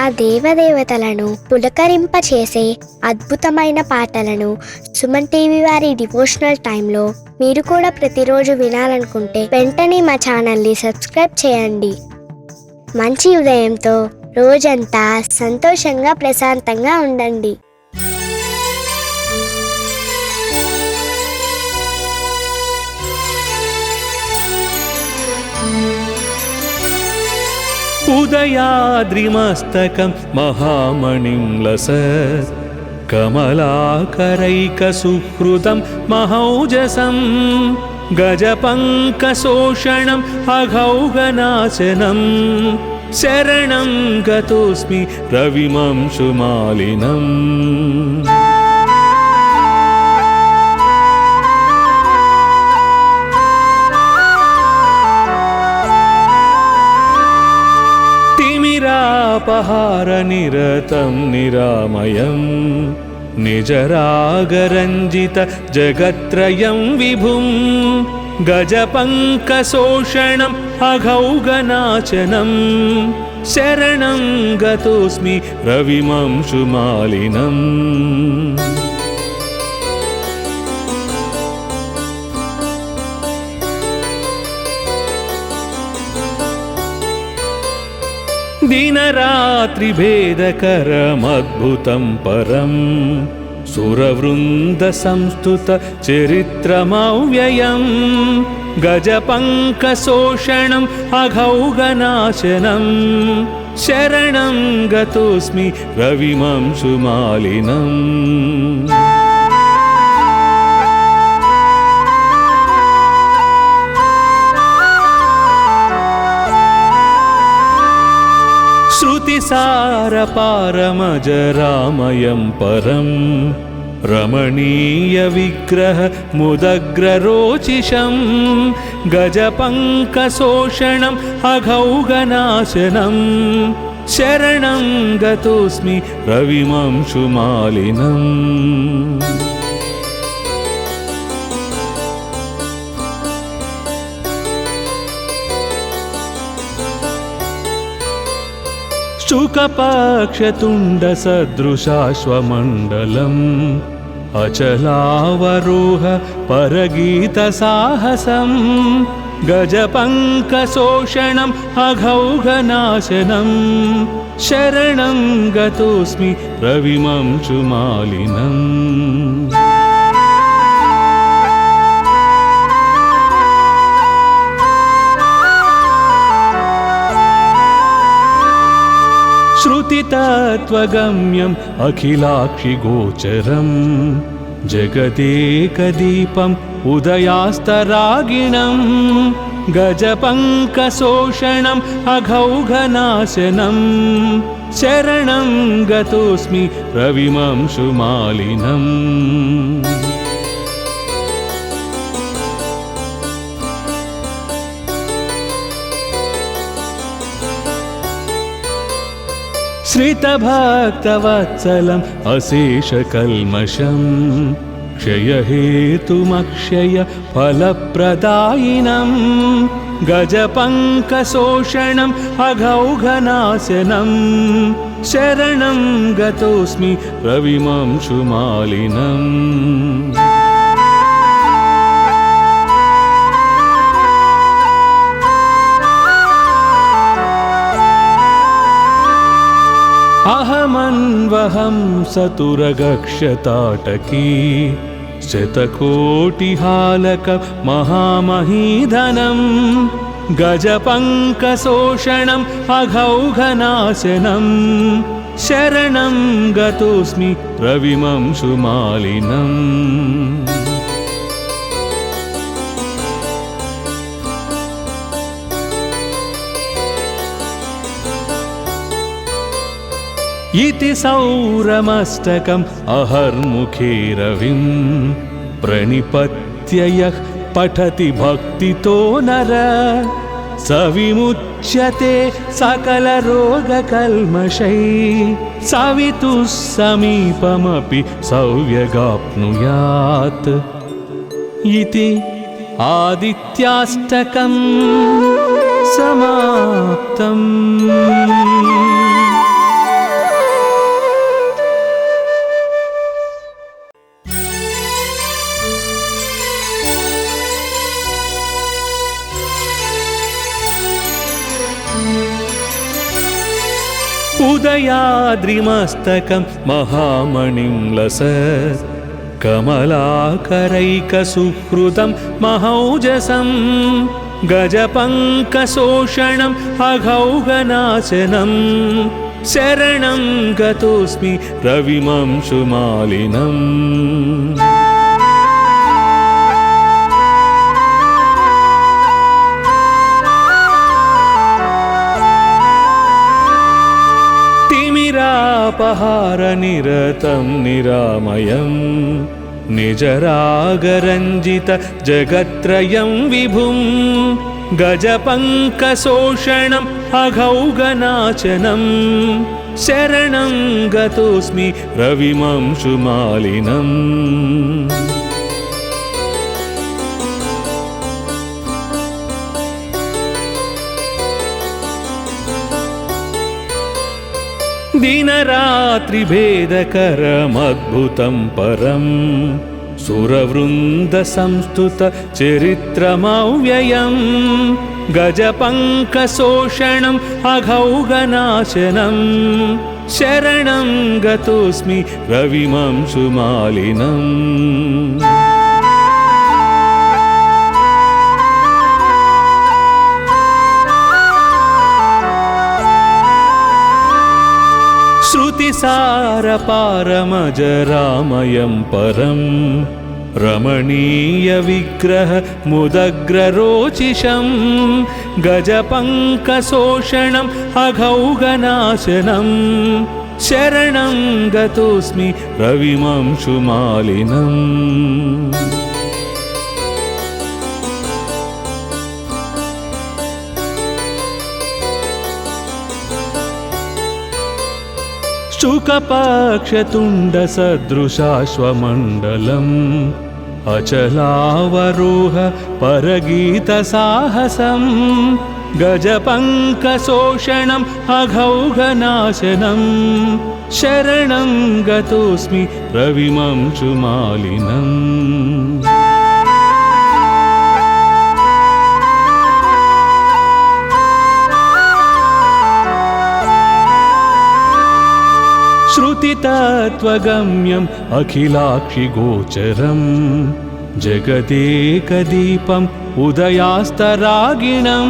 ఆ దేవదేవతలను పులకరింపచేసే అద్భుతమైన పాటలను సుమన్ టీవీ వారి డివోషనల్ టైంలో మీరు కూడా ప్రతిరోజు వినాలనుకుంటే వెంటనే మా ఛానల్ని సబ్స్క్రైబ్ చేయండి. మంచి ఉదయంతో రోజంతా సంతోషంగా ప్రశాంతంగా ఉండండి. उदयाद्रिमस्तकं महामणिं लसत् कमलाकरैकसुहृदं महौजसं गजपङ्कशोषणम् अघौगनाशनं शरणं गतोऽस्मि रविमंशुमालिनम्. तिमिरापहारनिरतं निरामयं निजरागरञ्जित जगत्त्रयं विभुं गजपङ्कशोषणम् अघौगनाशनं शरणं गतोऽस्मि रविमंशुमालिनम्. दिनरात्रिभेदकरमद्भुतं परं सुरवृन्दसंस्तुतचरित्रमव्ययं गजपङ्कशोषणम् अघौगनाशनं शरणं गतोऽस्मि रविमंशुमालिनम्. श्रुतिसारपारमजरामयं परं रमणीयविग्रह मुदग्ररोचिषं गजपङ्कशोषणम् अघौगनाशनं शरणं गतोऽस्मि रविमंशुमालिनम्. शुकपक्षतुण्डसदृशाश्वमण्डलम् अचलावरोह परगीतसाहसं गजपङ्कशोषणम् अघौगनाशनं शरणं गतोऽस्मि रविमंशुमालिनम्. श्रुतितत्त्वगम्यम् अखिलाक्षिगोचरं जगदेकदीपम् उदयास्तरागिणं गजपङ्कशोषणम् अघौगनाशनं शरणं गतोऽस्मि रविमंशुमालिनम्. श्रितभक्तवत्सलम् अशेषकल्मषं क्षयहेतुमक्षय फलप्रदायिनं गजपङ्कशोषणम् अघौगनाशनं शरणं गतोऽस्मि रविमंशुमालिनम्. अहमन्वहं सतुरगक्षताटकी शतकोटिहालक महामहीधनं गजपङ्कशोषणम् अघौगनाशनं शरणं गतोऽस्मि रविमंशुमालिनम्. इति सौरमस्तकम् अहर्मुखे रविं प्रणिपत्य यः पठति भक्तितो नर स विमुच्यते सकलरोगकल्मषैः सवितुः समीपमपि सौव्यगाप्नुयात्. इति आदित्याष्टकम् समाप्तम्. उदयाद्रिमस्तकं महामणिं लसत् कमलाकरैकसुहृदं महौजसं गजपङ्कशोषणम् अघौगनाशनं शरणं गतोऽस्मि रविमंशुमालिनम्। तिमिरापहारनिरतं निरामयं निजरागरञ्जित जगत्त्रयं विभुं गजपङ्कशोषणम् अघौगनाशनं शरणं गतोऽस्मि रविमंशुमालिनम्। दिनरात्रिभेदकरमद्भुतं परं सुरवृन्दसंस्तुतचरित्रमव्ययं गजपङ्कशोषणम् अघौगनाशनं शरणं गतोऽस्मि रविमंशुमालिनम्। श्रुतिसारपारमजरामयं परं रमणीयविग्रह मुदग्ररोचिषं गजपङ्कशोषणम् अघौगनाशनं शरणं गतोऽस्मि रविमंशुमालिनम्। शुकपक्षतुण्डसदृशाश्वमण्डलम् अचलावरोह परगीतसाहसं गजपङ्कशोषणम् अघौगनाशनं शरणं गतोऽस्मि रविमंशुमालिनम्। श्रुतितत्त्वगम्यम् अखिलाक्षिगोचरं जगदेकदीपम् उदयास्तरागिणं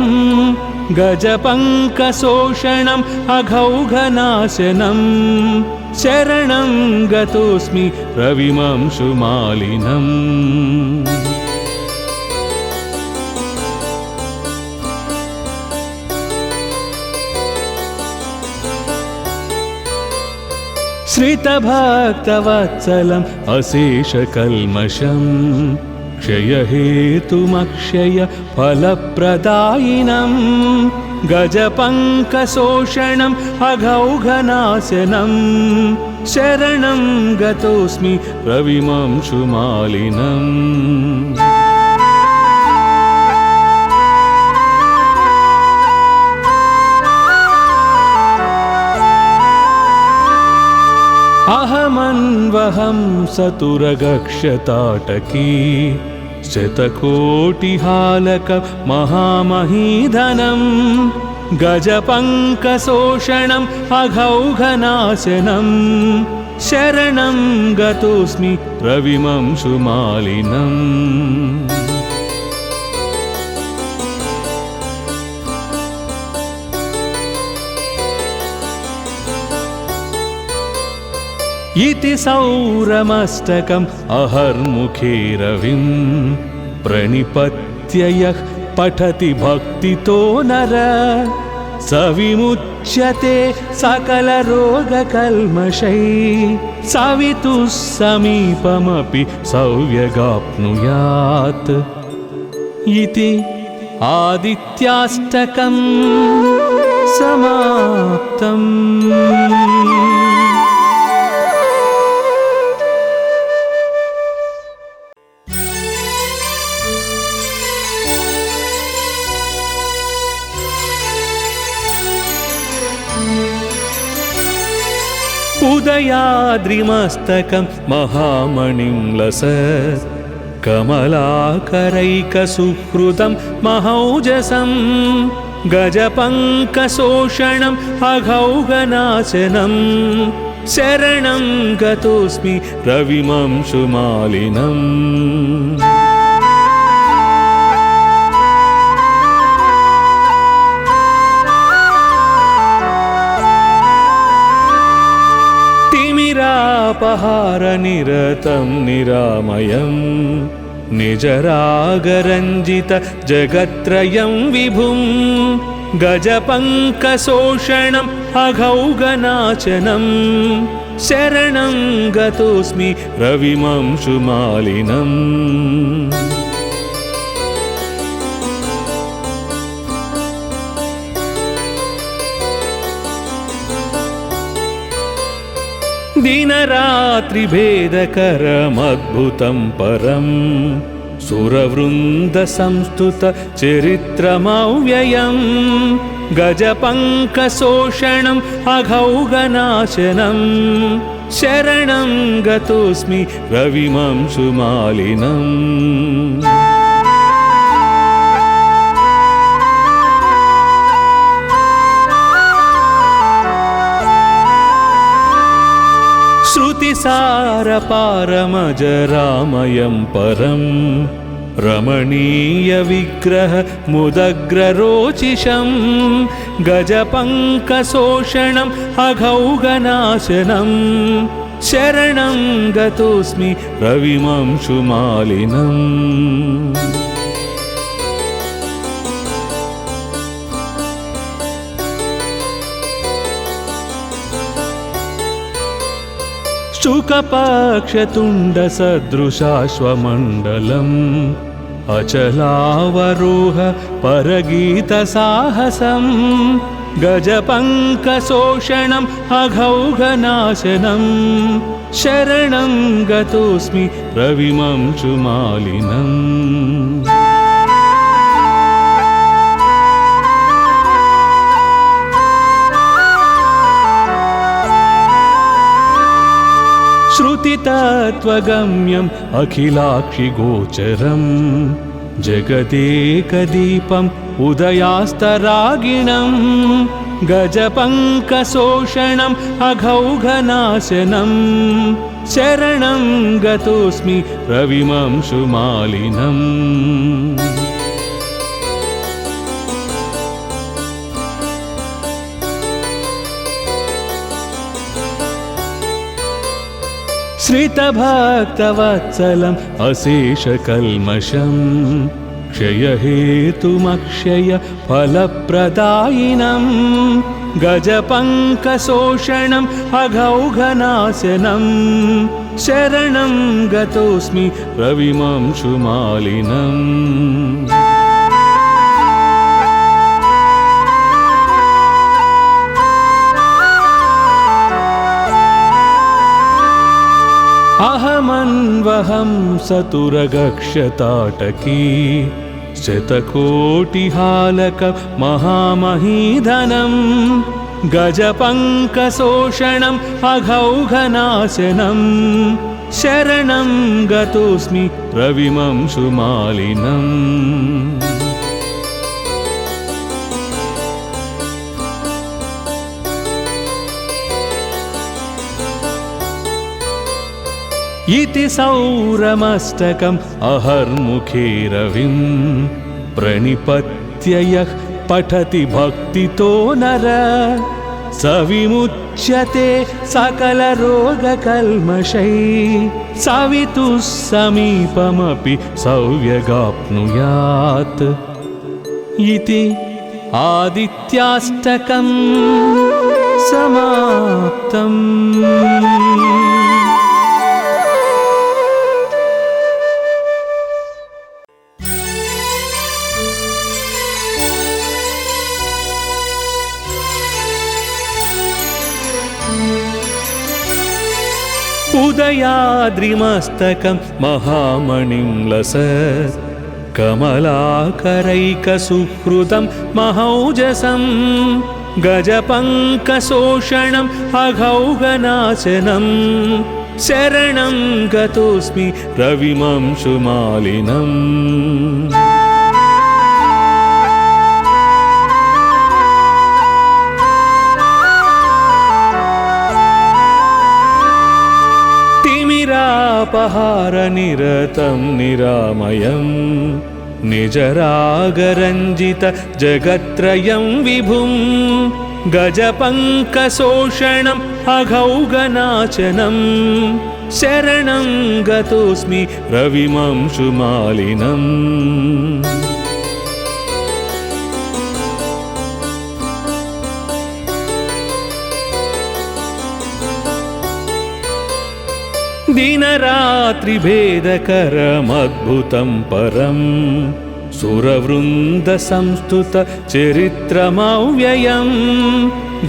गजपङ्कशोषणम् अघौगनाशनं शरणं गतोऽस्मि रविमंशुमालिनम्। श्रितभक्तवत्सलम् अशेषकल्मषं क्षयहेतुमक्षय फलप्रदायिनं गजपङ्कशोषणम् अघौगनाशनं शरणं गतोऽस्मि रविमंशुमालिनम्। अहमन्वहं सतुरगक्षताटकी शतकोटिहालक महामहीधनं गजपङ्कशोषणम् अघौगनाशनं शरणं गतोऽस्मि रविमंशुमालिनम्। इति सौरमस्तकम् अहर्मुखे रविं प्रणिपत्य यः पठति भक्तितो नर स विमुच्यते सकलरोगकल्मषैः सवितुः समीपमपि सौव्यगाप्नुयात्। इति आदित्याष्टकं समाप्तम्। उदयाद्रिमस्तकं महामणिं लसत् कमलाकरैकसुहृदं महौजसं गजपङ्कशोषणम् अघौघनाशनं शरणं गतोऽस्मि रविमंशुमालिनम् तिमिरापहारनिरतं निरामयं निजरागरञ्जित जगत्त्रयं विभुं गजपङ्कशोषणम् अघौघनाशनं शरणं गतोऽस्मि रविमंशुमालिनम् दिनरात्रिभेदकरमद्भुतं परं सुरवृन्दसंस्तुतचरित्रमव्ययं गजपङ्कशोषणम् अघौघनाशनं शरणं गतोऽस्मि रविमंशुमालिनम् श्रुतिसारपारमजरामयं परं रमणीयविग्रहमुदग्ररोचिषं गजपङ्कशोषणम् अघौघनाशनं शरणं गतोऽस्मि रविमंशुमालिनम् शुकपक्षतुण्डसदृशाश्वमण्डलम् अचलावरोह परगीतसाहसं गजपङ्कशोषणम् अघौघनाशनं शरणं गतोऽस्मि रविमंशुमालिनम् श्रुतितत्त्वगम्यम् अखिलाक्षिगोचरं जगदेकदीपम् उदयास्तरागिणं गजपङ्कशोषणम् अघौघनाशनं शरणं गतोऽस्मि रविमंशुमालिनम् श्रितभक्तवत्सलम् अशेषकल्मषं क्षयहेतुमक्षय फलप्रदायिनं गजपङ्कशोषणम् अघौघनाशनं शरणं गतोऽस्मि रविमंशुमालिनम् अहमन्वहं सतुरगक्षताटकी शतकोटिहालक महामहीधनं गजपङ्कशोषणम् अघौघनाशनं शरणं गतोऽस्मि रविमंशुमालिनम् इति सौरमस्तकम् अहर्मुखे रविं प्रणिपत्य यः पठति भक्तितो नर स विमुच्यते सकलरोगकल्मषैः सवितुः समीपमपि सौव्यगाप्नुयात् इति आदित्याष्टकं समाप्तम्। उदयाद्रिमस्तकं महामणिं लसत् कमलाकरैकसुहृदं महौजसं गजपङ्कशोषणम् अघौघनाशनं शरणं गतोऽस्मि रविमंशुमालिनम्। तिमिरापहारनिरतं निरामयं निजरागरञ्जित जगत्त्रयं विभुं गजपङ्कशोषणम् अघौगनाशनं शरणं गतोऽस्मि रविमंशुमालिनम्। दिनरात्रिभेदकरमद्भुतं परं सुरवृन्दसंस्तुतचरित्रमव्ययं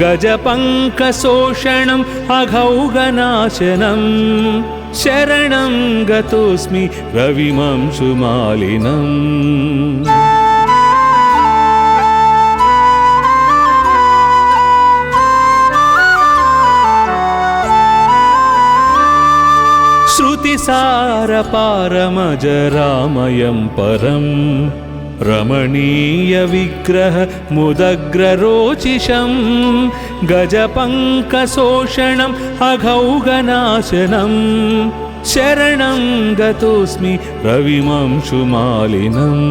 गजपङ्कशोषणम् अघौगनाशनं शरणं गतोऽस्मि रविमंशुमालिनम्। श्रुतिसारपारमजरामयं परं रमणीयविग्रहमुदग्ररोचिषं गजपङ्कशोषणम् अघौगनाशनं शरणं गतोऽस्मि रविमंशुमालिनम्।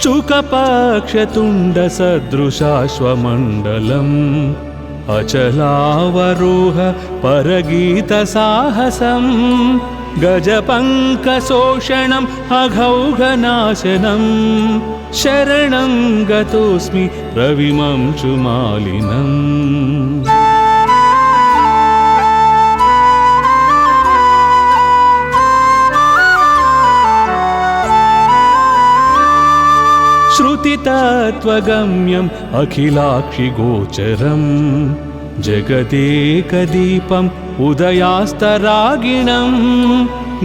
शुकपक्षतुण्डसदृशाश्वमण्डलम् अचलावरोह परगीतसाहसं गजपङ्कशोषणम् अघौगनाशनं शरणं गतोऽस्मि रविमंशुमालिनम्। श्रुतितत्त्वगम्यम् अखिलाक्षिगोचरं जगदेकदीपम् उदयास्तरागिणं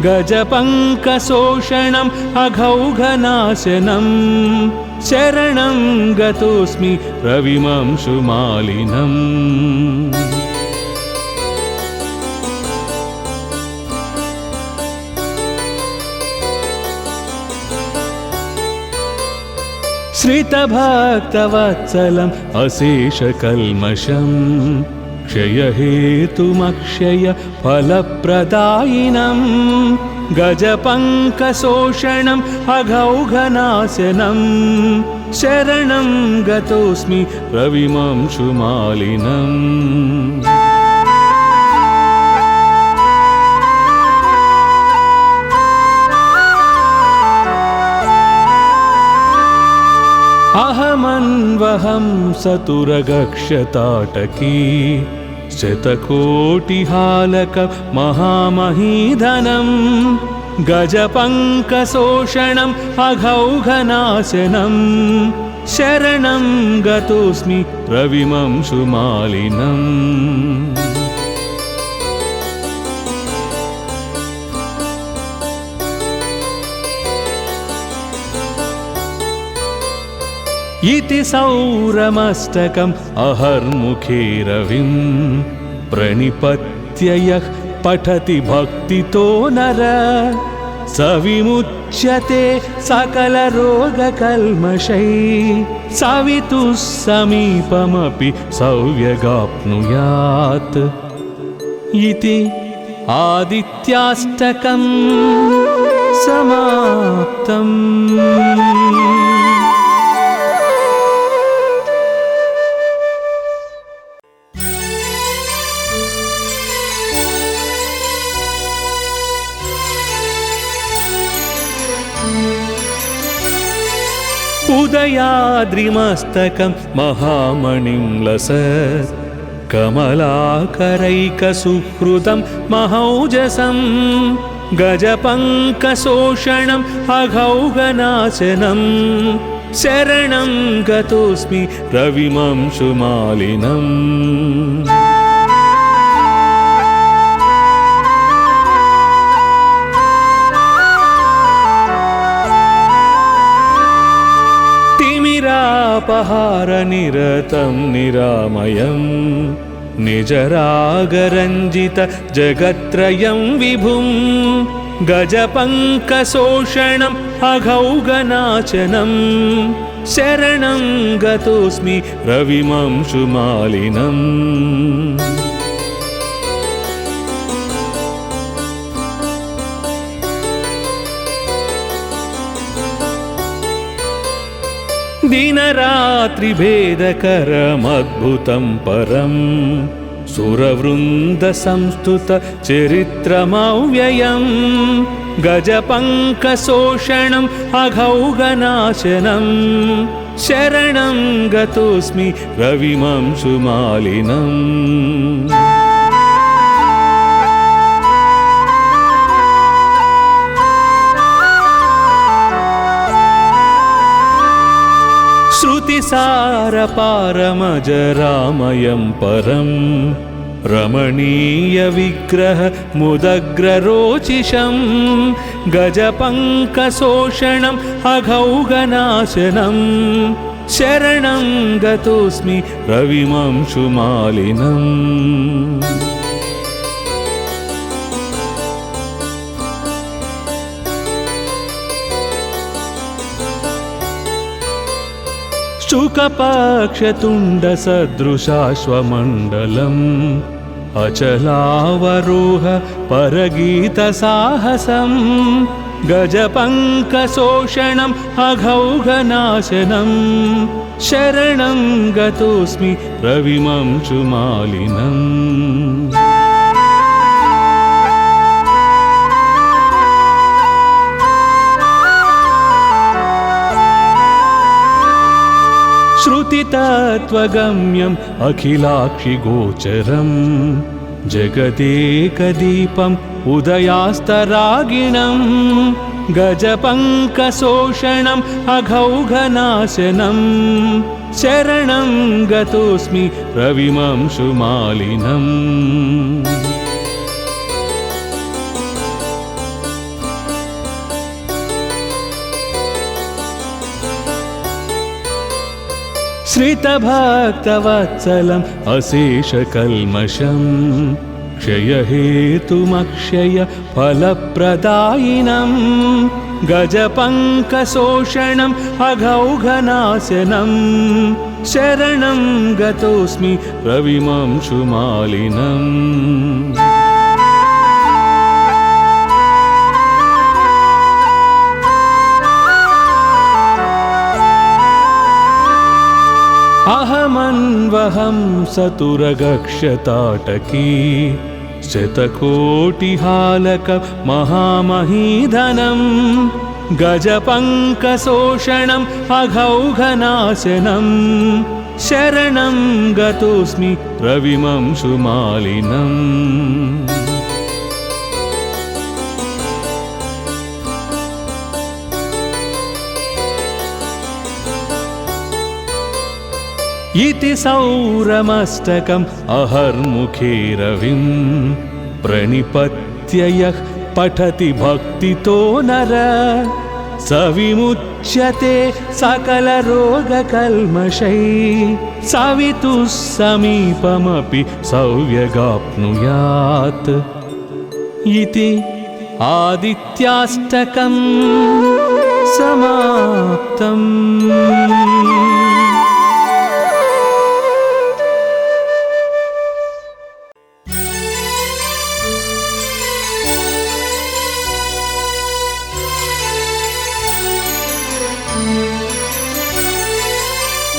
गजपङ्कशोषणम् अघौगनाशनं शरणं गतोऽस्मि रविमंशुमालिनम्। श्रितभक्तवत्सलम् अशेषकल्मषं क्षयहेतुमक्षय फलप्रदायिनं गजपङ्कशोषणम् अघौगनाशनं शरणं गतोऽस्मि रविमंशुमालिनम्। अहमन्वहं सतुरगक्षताटकी शतकोटिहालक महामहीधनं गजपङ्कशोषणम् अघौगनाशनं शरणं गतोऽस्मि रविमंशुमालिनम्। इति सौरमस्तकम् अहर्मुखे रविं प्रणिपत्य यः पठति भक्तितो नर स विमुच्यते सकलरोगकल्मषैः सवितुः समीपमपि सौव्यगाप्नुयात् इति आदित्याष्टकम् समाप्तम्। उदयाद्रिमस्तकं महामणिं लसत् कमलाकरैकसुहृदं महौजसं गजपङ्कशोषणम् अघौगनाशनं शरणं गतोऽस्मि रविमंशुमालिनम्। तिमिरापहारनिरतं निरामयं निजरागरञ्जित जगत्त्रयं विभुं गजपङ्कशोषणम् अघौगनाशनं शरणं गतोऽस्मि रविमंशुमालिनम् दिनरात्रिभेदकरमद्भुतं परम् सुरवृन्दसंस्तुतचरित्रमव्ययम् गजपङ्कशोषणम् अघौगनाशनं शरणं गतोऽस्मि रविमंशुमालिनम् श्रुतिसारपारमजरामयं परं रमणीयविग्रह मुदग्ररोचिषं गजपङ्कशोषणम् अघौगनाशनं शरणं गतोऽस्मि रविमंशुमालिनम् शुकपक्षतुण्डसदृशाश्वमण्डलम् अचलावरोह परगीतसाहसं गजपङ्कशोषणम् अघौगनाशनं शरणं गतोऽस्मि रविमंशुमालिनम् श्रुतितत्त्वगम्यम् अखिलाक्षिगोचरम् जगदेकदीपम् उदयास्तरागिणम् गजपङ्कशोषणम् अघौगनाशनं शरणं गतोऽस्मि रविमंशुमालिनम् श्रितभक्तवत्सलम् अशेषकल्मषम् क्षयहेतुमक्षय फलप्रदायिनं गजपङ्कशोषणम् अघौगनाशनं शरणं गतोऽस्मि रविमंशुमालिनम् अहमन्वहं सतुरगक्षताटकी शतकोटिहालक महामहीधनं गजपङ्कशोषणम् अघौगनाशनं शरणं गतोऽस्मि रविमंशुमालिनम् इति सौरमष्टकम् अहर्मुखे रविं प्रणिपत्य यः पठति भक्तितो नर स विमुच्यते सकलरोगकल्मषैः सवितुः समीपमपि सौव्यगाप्नुयात् इति आदित्याष्टकम् समाप्तम्।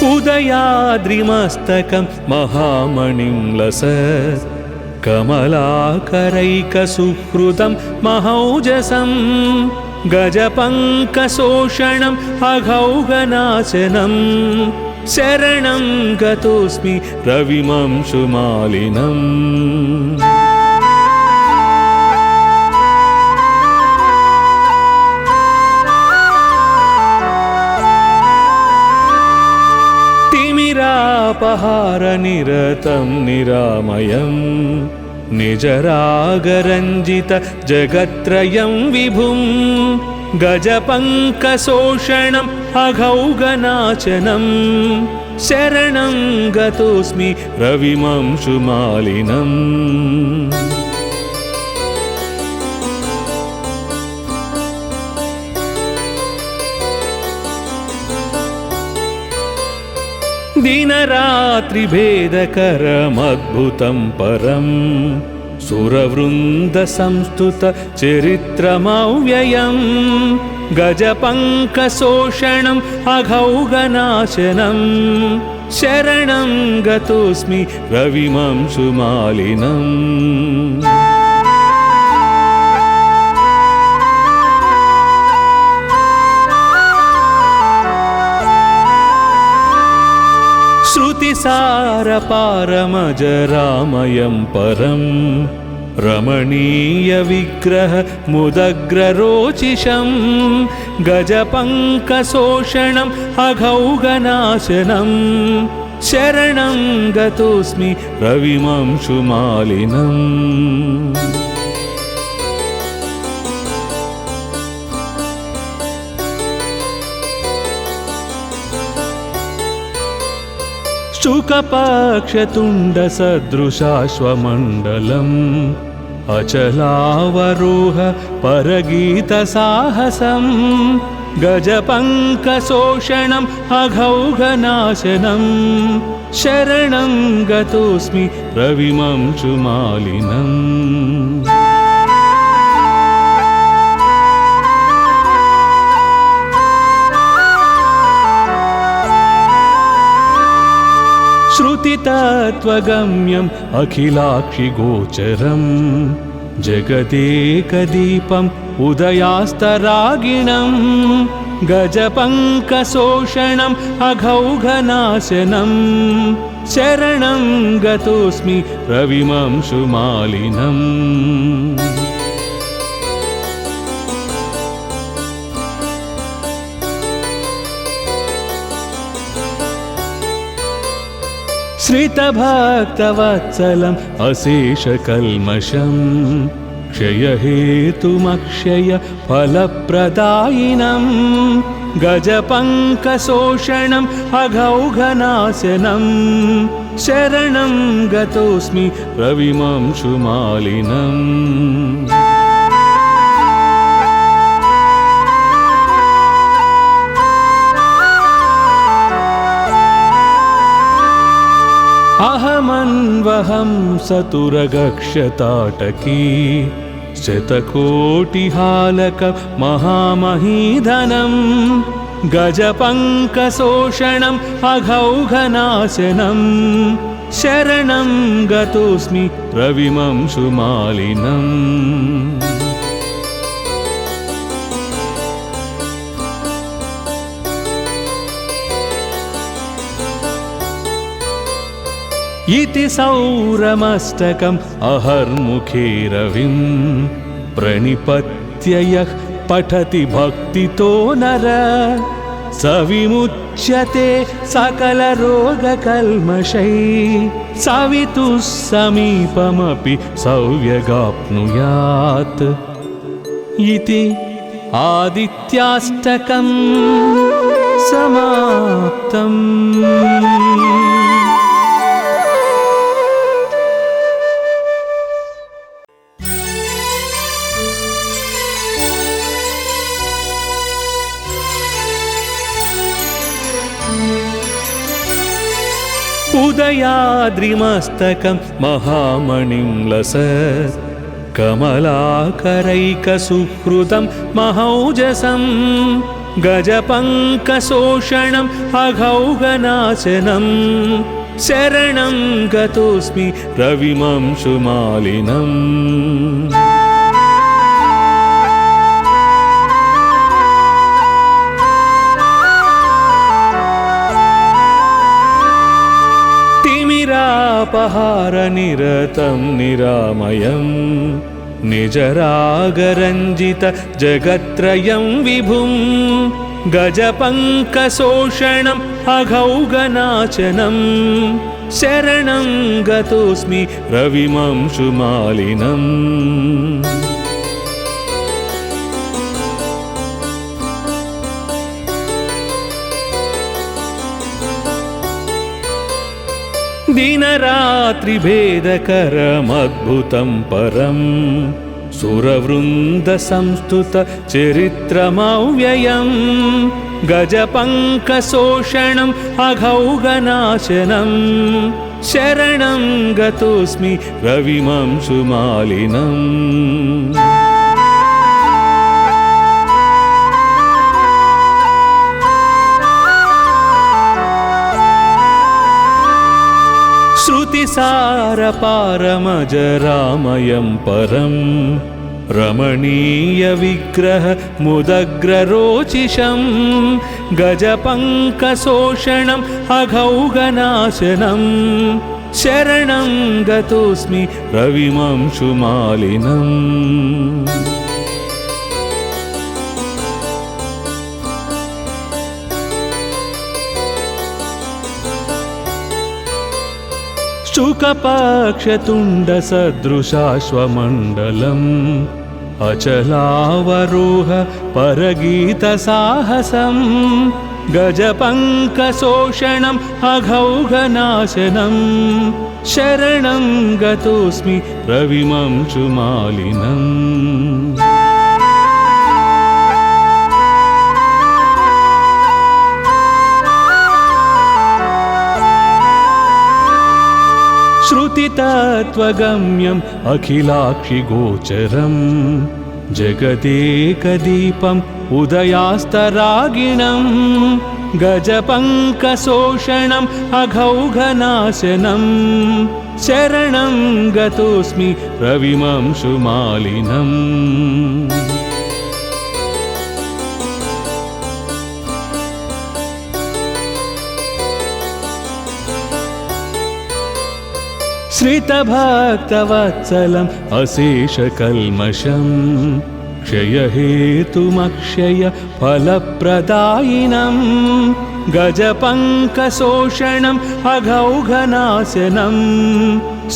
उदयाद्रिमस्तकं महामणिं लसत् कमलाकरैकसुहृदं महौजसं गजपङ्कशोषणम् अघौगनाशनं शरणं गतोऽस्मि रविमंशुमालिनम् तिमिरापहारनिरतं निरामयं निजरागरञ्जित जगत्त्रयं विभुं गजपङ्कशोषणम् अघौगनाशनं शरणं गतोऽस्मि रविमंशुमालिनम्। दिनरात्रिभेदकरमद्भुतं परं सुरवृन्दसंस्तुतचरित्रमव्ययं गजपङ्कशोषणम् अघौघनाशनं शरणं गतोऽस्मि रविमंशुमालिनम्। श्रुतिसारपारमजरामयं परं रमणीयविग्रहमुदग्ररोचिषं गजपङ्कशोषणम् अघौघनाशनं शरणं गतोऽस्मि रविमंशुमालिनम्। शुकपक्षतुण्डसदृशाश्वमण्डलम् अचलावरोह परगीतसाहसं गजपङ्कशोषणम् अघौघनाशनं शरणं गतोऽस्मि रविमंशुमालिनम्। श्रुतितत्त्वगम्यम् अखिलाक्षिगोचरं जगदेकदीपम् उदयास्तरागिणं गजपङ्कशोषणम् अघौघनाशनं शरणं गतोऽस्मि रविमंशुमालिनम्। श्रितभक्तवत्सलम् अशेषकल्मषं क्षयहेतुमक्षय फलप्रदायिनं गजपङ्कशोषणम् अघौघनाशनं शरणं गतोऽस्मि रविमंशुमालिनम्। अहमन्वहं सतुरगक्षताटकी शतकोटिहालक महामहीधनं गजपङ्कशोषणम् अघौघनाशनं शरणं गतोऽस्मि रविमंशुमालिनम्। इति सौरमस्तकम् अहर्मुखे रविं प्रणिपत्य यः पठति भक्तितो नर स विमुच्यते सकलरोगकल्मषैः सवितुः समीपमपि सौव्यगाप्नुयात्। इति आदित्याष्टकम् समाप्तम्। उदयाद्रिमस्तकं महामणिं लसत् कमलाकरैकसुहृदं महौजसं गजपङ्कशोषणम् अघौघनाशनं शरणं गतोऽस्मि रविमंशुमालिनम्। तिमिरापहारनिरतं निरामयं निजरागरञ्जित जगत्त्रयं विभुं गजपङ्कशोषणम् अघौघनाशनं शरणं गतोऽस्मि रविमंशुमालिनम्। दिनरात्रिभेदकरमद्भुतं परं सुरवृन्दसंस्तुतचरित्रमव्ययं गजपङ्कशोषणम् अघौघनाशनं शरणं गतोऽस्मि रविमंशुमालिनम् श्रुतिसारपारमजरामयं परं रमणीयविग्रह मुदग्ररोचिषं गजपङ्कशोषणम् अघौघनाशनं शरणं गतोऽस्मि रविमंशुमालिनम् शुकपक्षतुण्डसदृशाश्वमण्डलम् अचलावरोह परगीतसाहसं गजपङ्कशोषणम् अघौघनाशनं शरणं गतोऽस्मि रविमंशुमालिनम् श्रुतितत्त्वगम्यम् अखिलाक्षिगोचरम् जगदेकदीपम् उदयास्तरागिणम् गजपङ्कशोषणम् अघौघनाशनं शरणं गतोऽस्मि रविमंशुमालिनम् श्रितभक्तवत्सलम् अशेषकल्मषं क्षयहेतुमक्षय फलप्रदायिनं गजपङ्कशोषणम् अघौघनाशनं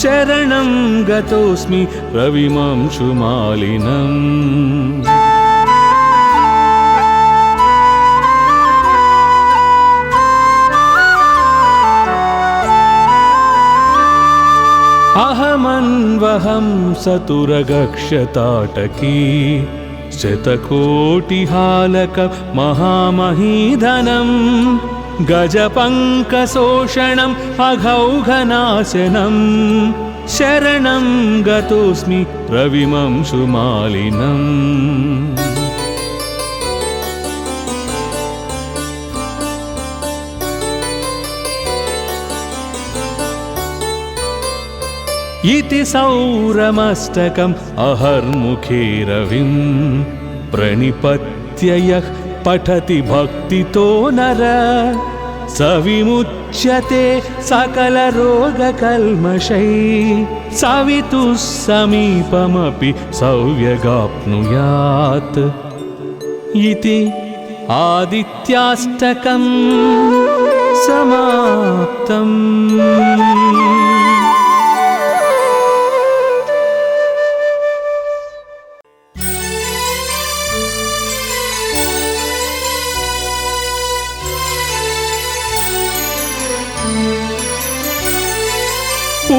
शरणं गतोऽस्मि रविमंशुमालिनम् अहमन्वहं सतुरगक्षताटकी शतकोटिहालक महामहीधनं गजपङ्कशोषणम् अघौघनाशनं शरणं गतोऽस्मि रविमंशुमालिनम् इति सौरमष्टकम् अहर्मुखे रविं प्रणिपत्य यः पठति भक्तितो नर स विमुच्यते सकलरोगकल्मषैः सवितुः समीपमपि सौव्यगाप्नुयात् इति आदित्याष्टकं समाप्तम्।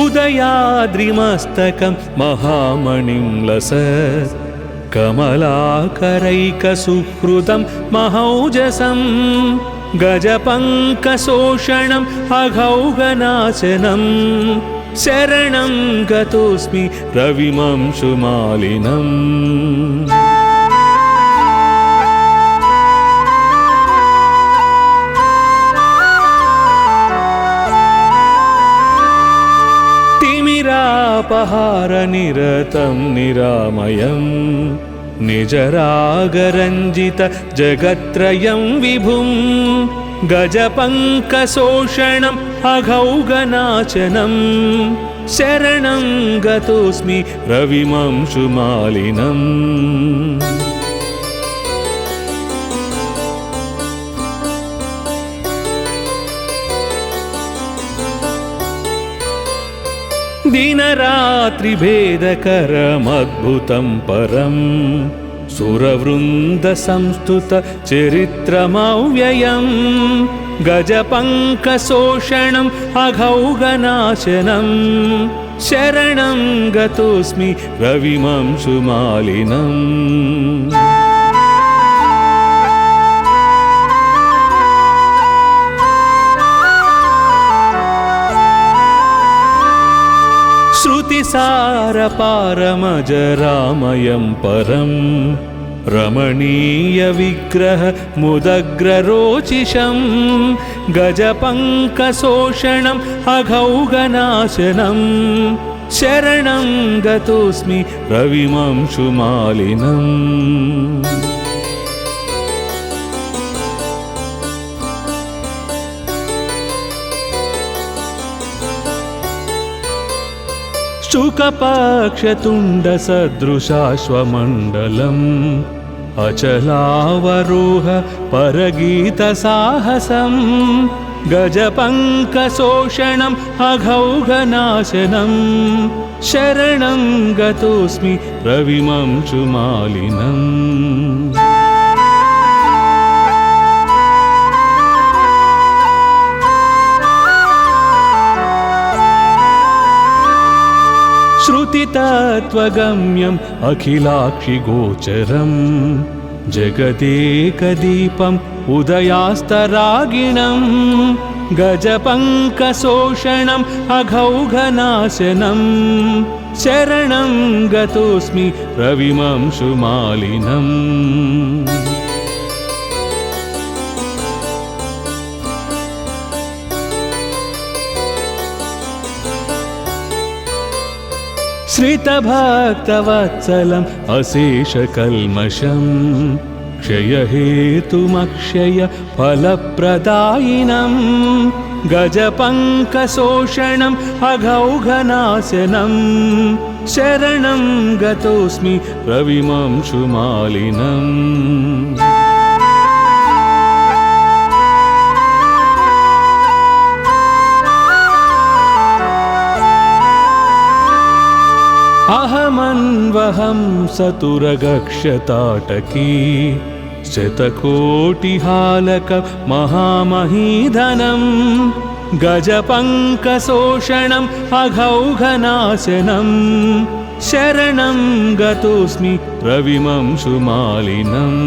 उदयाद्रिमस्तकं महामणिं लसत् कमलाकरैकसुहृदं महौजसं गजपङ्कशोषणम् अघौघनाशनं शरणं गतोऽस्मि रविमंशुमालिनम् अपहारनिरतं निरामयं निजरागरञ्जित जगत्त्रयं विभुं गजपङ्कशोषणम् अघौघनाशनं शरणं गतोऽस्मि रविमंशुमालिनम् दिनरात्रिभेदकरमद्भुतं परं सुरवृन्दसंस्तुतचरित्रमव्ययं गजपङ्कशोषणम् अघौघनाशनं शरणं गतोऽस्मि रविमंशुमालिनम्। श्रुतिसारपारमजरामयं परं रमणीयविग्रहमुदग्ररोचिषं गजपङ्कशोषणम् अघौघनाशनं शरणं गतोऽस्मि रविमंशुमालिनम्। शुकपक्षतुण्डसदृशाश्वमण्डलम् अचलावरोह परगीतसाहसं गजपङ्कशोषणम् अघौघनाशनं शरणं गतोऽस्मि रविमंशुमालिनम्। श्रुतितत्त्वगम्यम् अखिलाक्षिगोचरम् जगदेकदीपम् उदयास्तरागिणम् गजपङ्कशोषणम् अघौघनाशनं शरणं गतोऽस्मि रविमंशुमालिनम्। श्रितभक्तवत्सलम् अशेषकल्मषम् क्षयहेतुमक्षय फलप्रदायिनं गजपङ्कशोषणम् अघौघनाशनं शरणं गतोऽस्मि रविमंशुमालिनम्। अहमन्वहं सतुरगक्षताटकी शतकोटिहालक महामहीधनं गजपङ्कशोषणम् अघौघनाशनं शरणं गतोऽस्मि रविमंशुमालिनम्।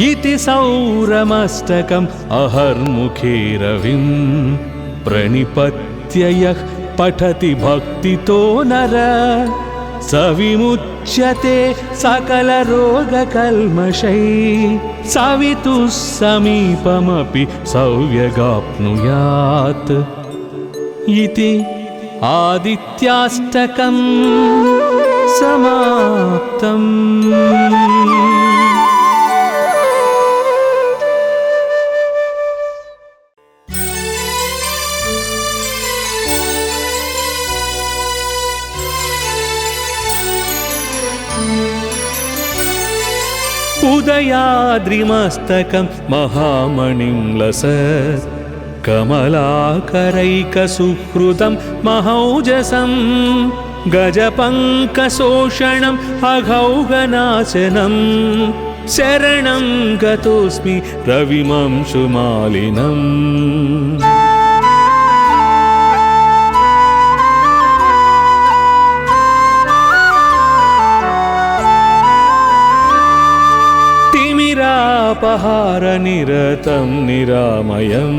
इति सौरमस्तकम् अहर्मुखे रविं प्रणिपत्य यः पठति भक्तितो नर स विमुच्यते सकलरोगकल्मषैः सवितुः समीपमपि सौव्यगाप्नुयात्। इति आदित्याष्टकं समाप्तम्। उदयाद्रिमस्तकं महामणिं लसत् कमलाकरैकसुहृदं महौजसं गजपङ्कशोषणम् अघौघनाशनं शरणं गतोऽस्मि रविमंशुमालिनम्। तिमिरापहारनिरतं निरामयं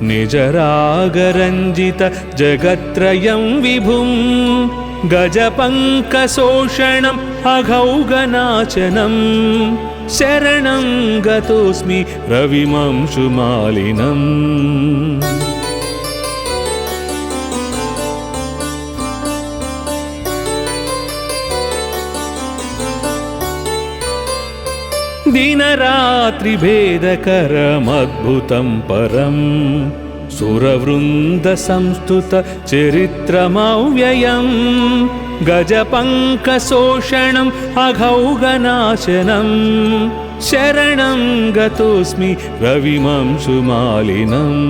निजरागरञ्जित जगत्त्रयं विभुं गजपङ्कशोषणम् अघौघनाशनं शरणं गतोऽस्मि रविमंशुमालिनम्। दिनरात्रिभेदकरमद्भुतं परं सुरवृन्दसंस्तुतचरित्रमव्ययं गजपङ्कशोषणम् अघौघनाशनं शरणं गतोऽस्मि रविमंशुमालिनम्।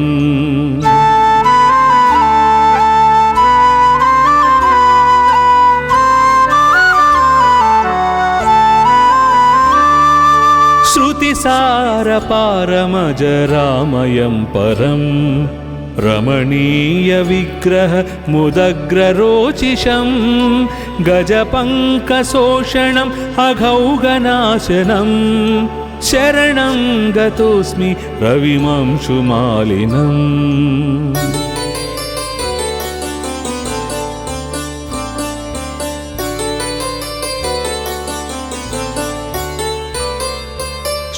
श्रुतिसारपारमजरामयं परं रमणीयविग्रह मुदग्ररोचिषं गजपङ्कशोषणम् अघौगनाशनं शरणं गतोऽस्मि रविमंशुमालिनम्।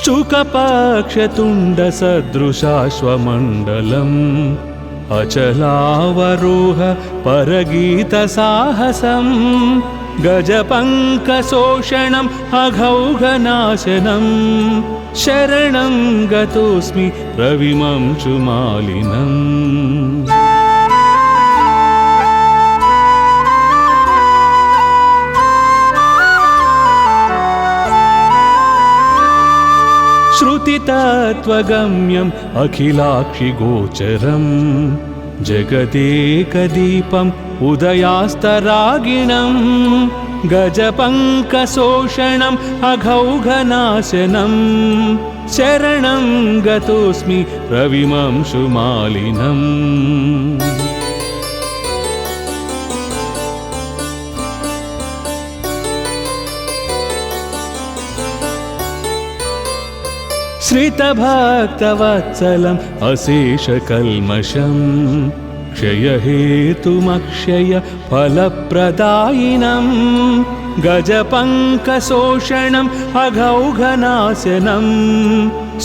शुकपक्षतुण्डसदृशाश्वमण्डलम् अचलावरोह परगीतसाहसं गजपङ्कशोषणम् अघौगनाशनं शरणं गतोऽस्मि रविमंशुमालिनम्। श्रुतितत्त्वगम्यम् अखिलाक्षिगोचरम् जगदेकदीपम् उदयास्तरागिणम् गजपङ्कशोषणम् अघौगनाशनं शरणं गतोऽस्मि रविमंशुमालिनम्। श्रितभक्तवत्सलम् अशेषकल्मषम् क्षयहेतुमक्षय फलप्रदायिनं गजपङ्कशोषणम् अघौगनाशनं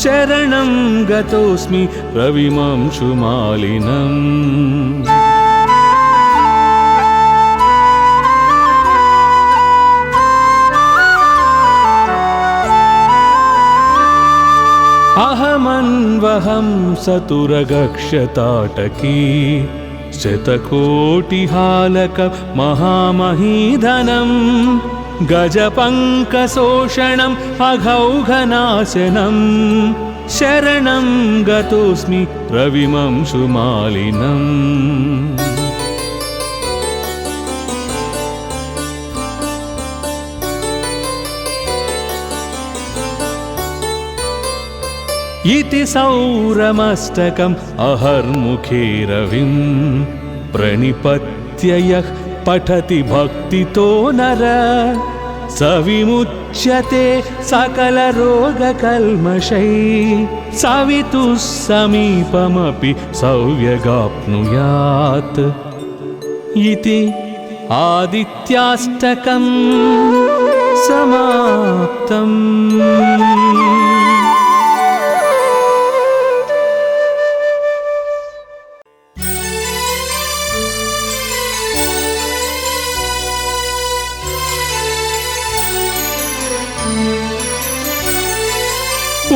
शरणं गतोऽस्मि रविमंशुमालिनम्। अहमन्वहं सतुरगक्षताटकी शतकोटिहालक महामहीधनं गजपङ्कशोषणम् अघौगनाशनं शरणं गतोऽस्मि रविमंशुमालिनम्। इति सौरमस्तकम् अहर्मुखे रविं प्रणिपत्य यः पठति भक्तितो नर स विमुच्यते सकलरोगकल्मषैः सवितुः समीपमपि सौव्यगाप्नुयात् इति आदित्याष्टकम् समाप्तम्।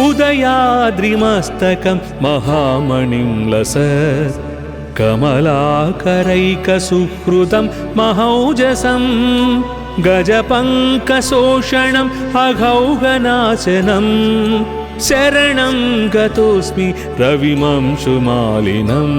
उदयाद्रिमस्तकं महामणिं लसत् कमलाकरैकसुहृदं महौजसं गजपङ्कशोषणम् अघौगनाशनं शरणं गतोऽस्मि रविमंशुमालिनम्।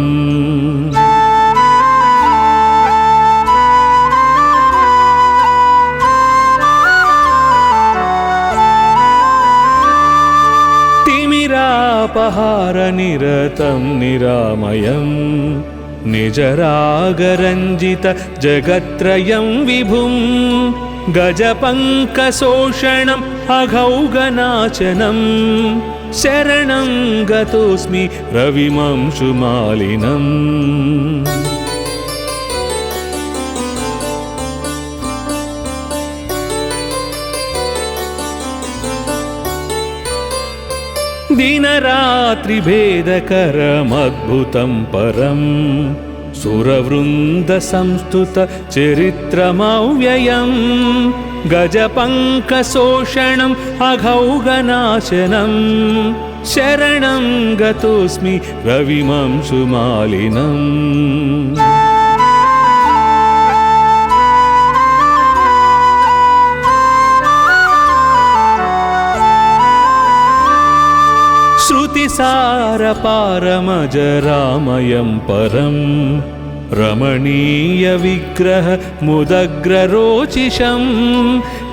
तिमिरापहारनिरतं निरामयं निजरागरञ्जित जगत्त्रयं विभुं गजपङ्कशोषणम् अघौगनाशनं शरणं गतोऽस्मि रविमंशुमालिनम्। दिनरात्रिभेदकरमद्भुतं परं सुरवृन्दसंस्तुत चरित्रमव्ययं गजपङ्कशोषणम् अघौगनाशनं शरणं गतोऽस्मि रविमंशुमालिनम्। श्रुतिसारपारमजरामयं परं रमणीयविग्रह मुदग्ररोचिषं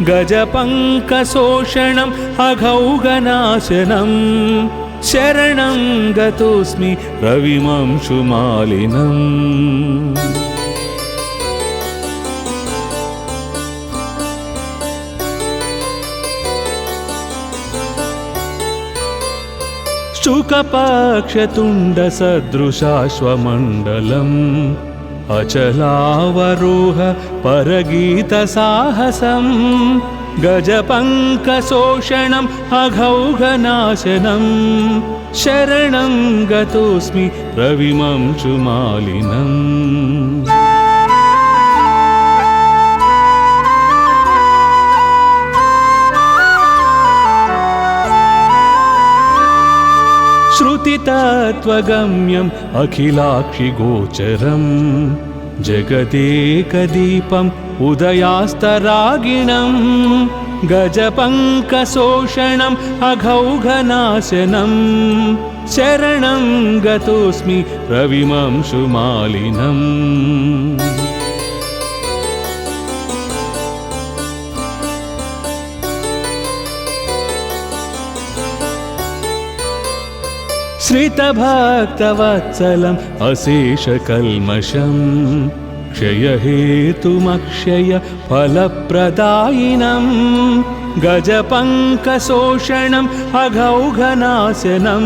गजपङ्कशोषणम् अघौगनाशनं శరణం గతోస్మి రవిమంశుమాలినం. शुकपक्षतुण्डसदृशाश्वमण्डलम् अचलावरोह परगीतसाहसं गजपङ्कशोषणम् अघौघनाशनं शरणं गतोऽस्मि रविमंशुमालिनम्. श्रुतितत्त्वगम्यम् अखिलाक्षिगोचरम् जगदेकदीपम् उदयास्तरागिणम् गजपङ्कशोषणम् अघौघनाशनं शरणं गतोऽस्मि रविमंशुमालिनम्. श्रितभक्तवत्सलम् अशेषकल्मषम् क्षयहेतुमक्षय फलप्रदायिनं गजपङ्कशोषणम् अघौघनाशनं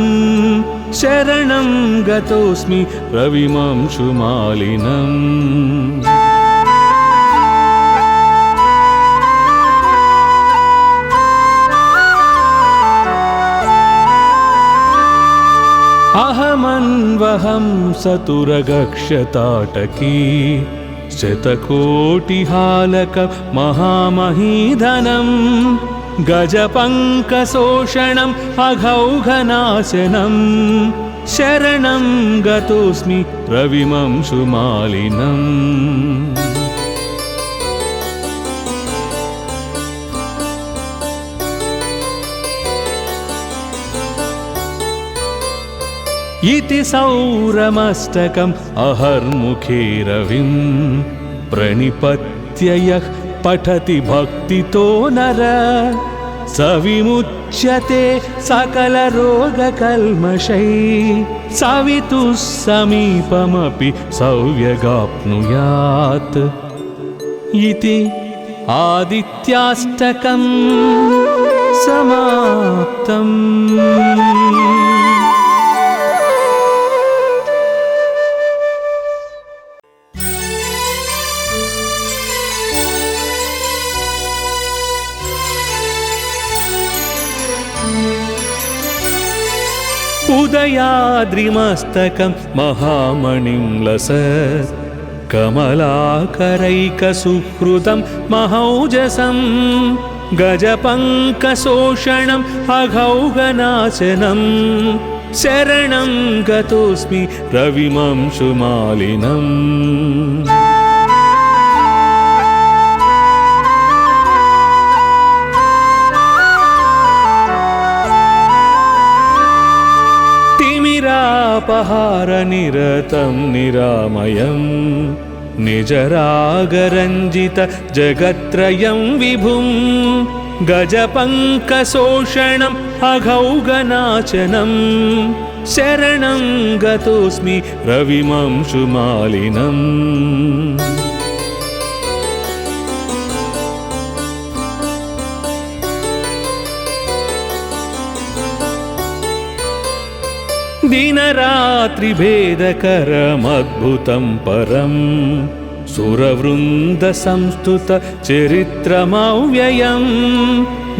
शरणं गतोऽस्मि रविमंशुमालिनम्. अहमन्वहं सतुरगक्षताटकी शतकोटिहालक महामहीधनं गजपङ्कशोषणम् अघौघनाशनं शरणं गतोऽस्मि रविमंशुमालिनम्. इति सौरमस्तकम् अहर्मुखे रविं प्रणिपत्य यः पठति भक्तितो नर स विमुच्यते सकलरोगकल्मषैः सवितुः समीपमपि सौव्यगाप्नुयात्. इति आदित्याष्टकम् समाप्तम्. उदयाद्रिमस्तकं महामणिं लसत् कमलाकरैकसुहृदं महौजसं गजपङ्कशोषणम् अघौघनाशनं शरणं गतोऽस्मि रविमंशुमालिनम्. तिमिरापहारनिरतं निरामयं निजरागरञ्जित जगत्त्रयं विभुं गजपङ्कशोषणम् अघौघनाशनं शरणं गतोऽस्मि रविमंशुमालिनम्. दिनरात्रिभेदकरमद्भुतं परं सुरवृन्दसंस्तुत चरित्रमव्ययं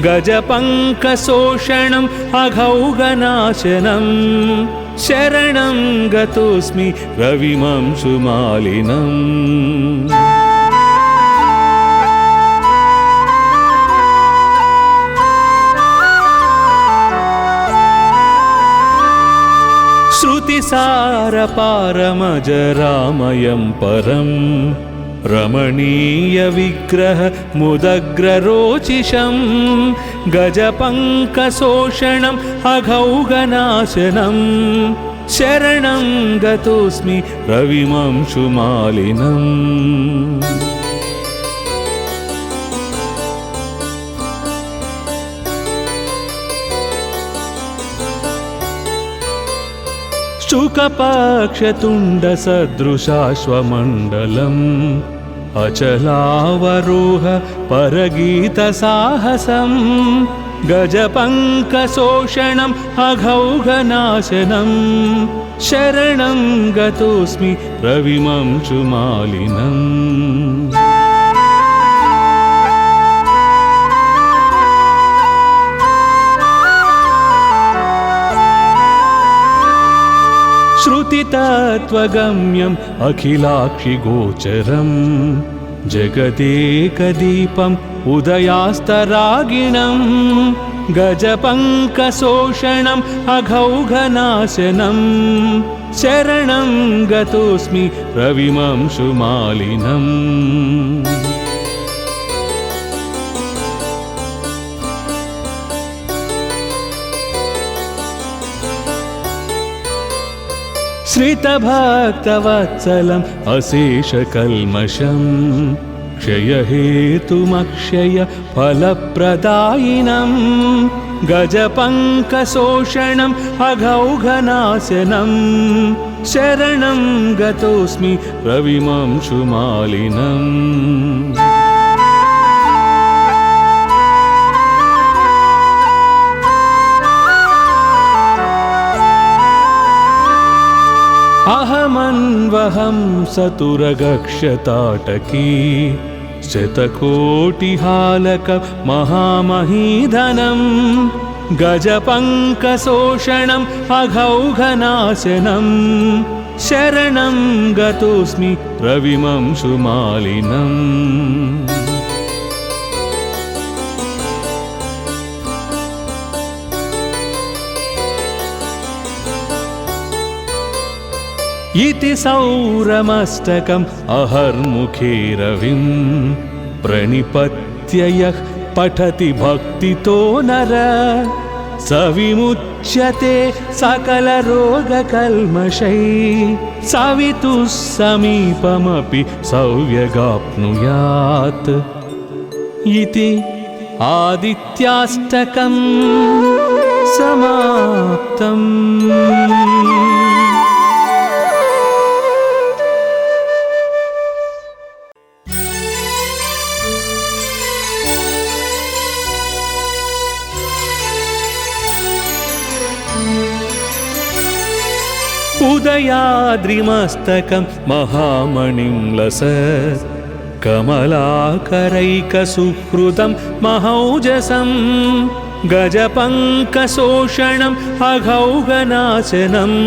गजपङ्कशोषणम् अघौघनाशनं शरणं गतोऽस्मि रविमंशुमालिनम्. श्रुतिसारपारमजरामयं परं रमणीयविग्रह मुदग्ररोचिषं गजपङ्कशोषणम् अघौघनाशनं शरणं गतोऽस्मि रविमंशुमालिनम्. शुकपक्षतुण्डसदृशाश्वमण्डलम् अचलावरोह परगीतसाहसम् गजपङ्कशोषणम् अघौघनाशनम् शरणं गतोऽस्मि रविमंशुमालिनम्। श्रुतितत्त्वगम्यम् अखिलाक्षिगोचरम् जगदेकदीपम् उदयास्तरागिणम् गजपङ्कशोषणम् अघौघनाशनम् शरणं गतोऽस्मि रविमंशुमालिनम्। श्रितभक्तवत्सलम् अशेषकल्मषम् क्षयहेतुमक्षय फलप्रदायिनम् गजपङ्कशोषणम् अघौघनाशनम् शरणं गतोऽस्मि रविमंशुमालिनम्। अहमन्वहं सतुरगक्षताटकी शतकोटिहालक महामहीधनं गजपङ्कशोषणम् अघौघनाशनम् शरणं गतोऽस्मि रविमंशुमालिनम्। इति सौरमस्तकम् अहर्मुखे रविम् प्रणिपत्य यः पठति भक्तितो नर स विमुच्यते सकलरोगकल्मषैः सवितुः समीपमपि सौव्यगाप्नुयात्। इति आदित्याष्टकम् समाप्तम्। उदयाद्रिमस्तकं महामणिं लसत् कमलाकरैकसुहृदं महौजसं गजपङ्कशोषणम् अघौघनाशनम्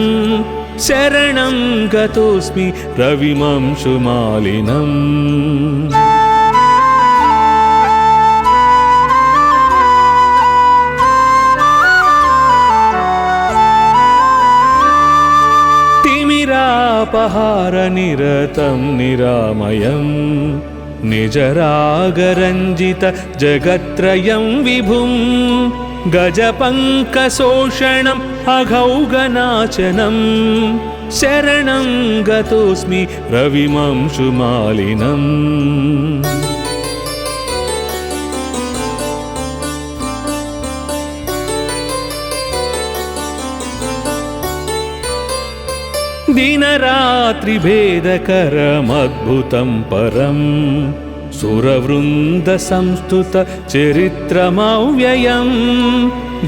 शरणं गतोऽस्मि रविमंशुमालिनम्। तिमिरापहारनिरतं निरामयं निजरागरञ्जित जगत्त्रयं विभुं गजपङ्कशोषणम् अघौघनाशनम् शरणं गतोऽस्मि रविमंशुमालिनम्। दिनरात्रिभेदकरमद्भुतं परम् सुरवृन्दसंस्तुत चरित्रमव्ययम्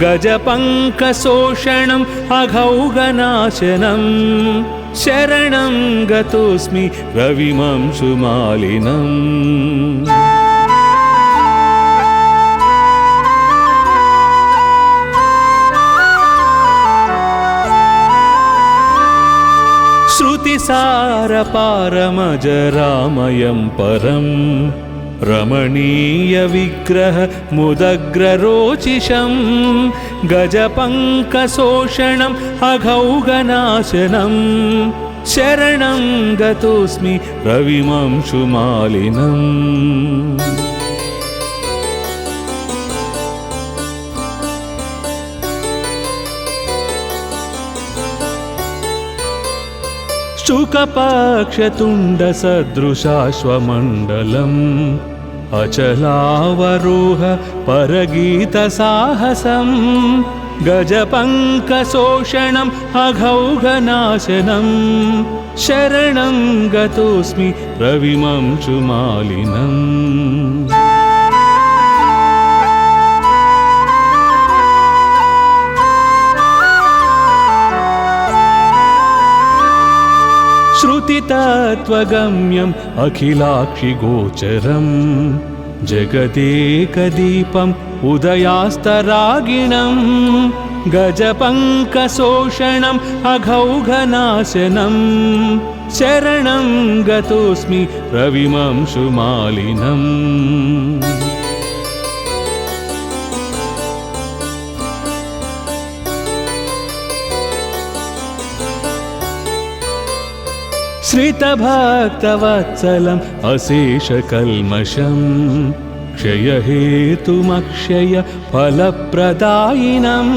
गजपङ्कशोषणम् अघौघनाशनम् शरणं गतोऽस्मि रविमंशुमालिनम्। श्रुतिसारपारमजरामयं परं रमणीयविग्रह मुदग्ररोचिषं गजपङ्कशोषणम् अघौघनाशनम् शरणं गतोऽस्मि रविमंशुमालिनम्। शुकपक्षतुण्डसदृशाश्वमण्डलम् अचलावरोह परगीतसाहसम् गजपङ्कशोषणम् अघौघनाशनम् शरणं गतोऽस्मि रविमंशुमालिनम् श्रुतितत्त्वगम्यम् अखिलाक्षिगोचरम् जगदेकदीपम् उदयास्तरागिणम् गजपङ्कशोषणम् अघौघनाशनम् शरणं गतोऽस्मि रविमंशुमालिनम् श्रितभक्तवत्सलम् अशेषकल्मषम् क्षयहेतुमक्षय फलप्रदायिनम्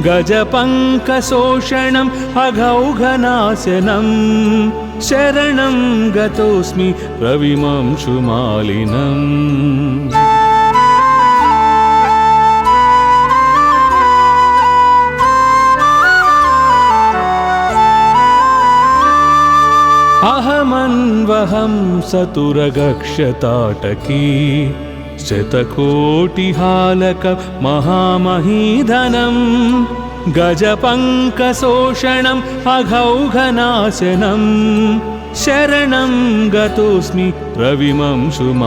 गजपङ्कशोषणम् अघौघनाशनम् शरणं गतोऽस्मि रविमंशुमालिनम् अहमन्वहं सतुरगक्षताटकी शतकोटिहालक महामहीधनं गजपङ्कशोषणम् अघौघनाशनं शरणं गतोऽस्मि रविमंशुमालिनम्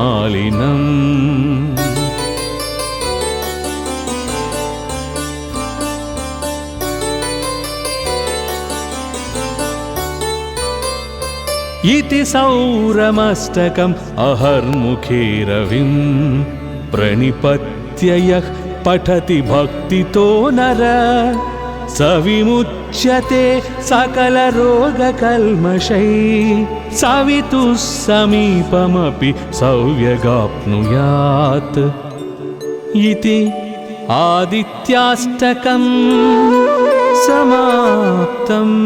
इति सौरमष्टकम् अहर्मुखे रविं प्रणिपत्य यः पठति भक्तितो नर स विमुच्यते सकलरोगकल्मषैः सवितुः समीपमपि सौव्यगाप्नुयात् इति आदित्याष्टकम् समाप्तम्।